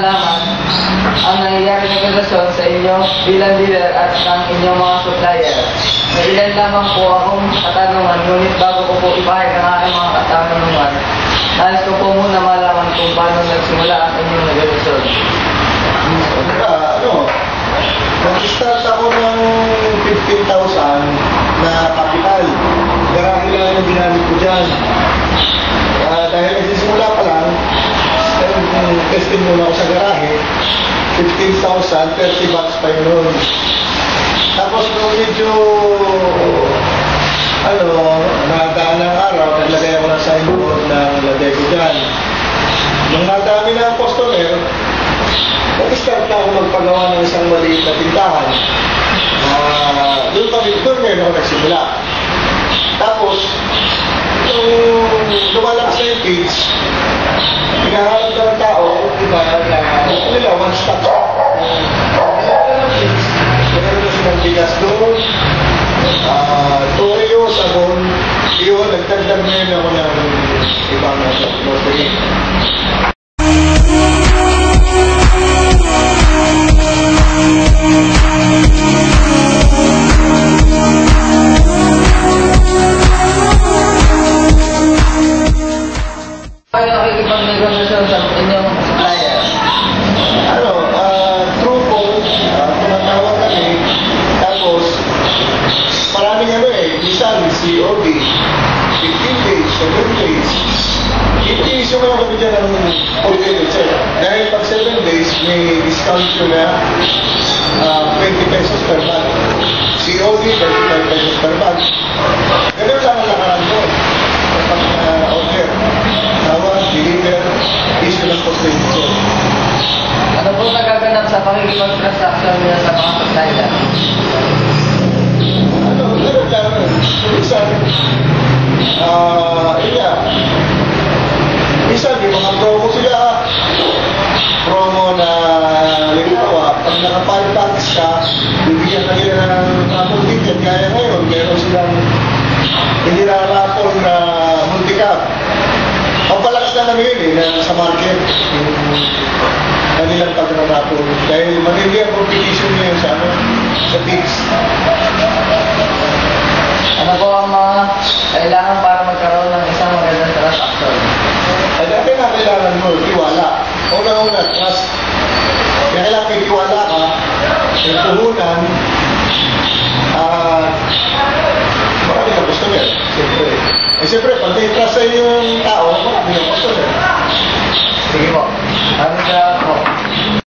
malaman ang nangyayari ng relasyon sa inyo bilang dealer at ng inyong mga supplier. May ilan lamang po akong katanungan, ngunit bago ko po ipahig ang aking mga katanungan, nais ko po muna malaman kung paano nagsimula ang inyong relasyon. Nag-start ako ng 15,000 na kapital. Garahe lang yung ginamit ko dyan. Dahil nagsisimula pa lang, testing muna ako sa garahe, 15,000, 30 bucks pa yun. Tapos nung medyo, nadaan ng araw, naglagay ako ng signboard na nilagay ko dyan. Nung nadami na ang customer, nag-start na ako magpagawa ng isang maliit na tindahan. Doon ngayon ako nagsimula. Tapos, nung lumalakas na yung kids, hinahanap ng tao, diba, na nila one-stop shop. Meron na silang bigas doon, Toreo, sabon, yun, nagtagdag ngayon ako ng ibang grocery. Paano nakikipag-negosasyon sa inyong supplier? Through phone, tumatawag kami, tapos maraming minsan COD, 15 days, 7 days. Itiisyo mo kami dyan ng all-day. Dahil pag 7 days, may discount ko na 20 pesos per month. COD, 35 pesos per month. Ganun lang ang nakaraan ko. Kapag order, tawag, deliver, issue ng post-day. Ano po nagaganap sa pakikipag-transaction niya sa mga supplier? Ganun lang. Minsan, minsan, yung mga promo sila, promo na halimbawa, pag naka-5 packs ka, bibigyan ka nila ng raffle ticket. Kaya ngayon, meron silang hindi na raffle na multi-cap. Ang palakas na namin sa market, yung kanilang pag-raffle. Dahil matindi ang competition ngayon sa tips. Ano po ang mga kailangan para magkaroon ng isang magandang transaction? Ay, dati na kailangan mo, tiwala. Una-una, trust. Kaya kailangan may tiwala ka, may puhunan, marami ka customer, siyempre. Siyempre, pag may trust sa inyo yung tao, marami ka customer. Sige po. Maraming salamat.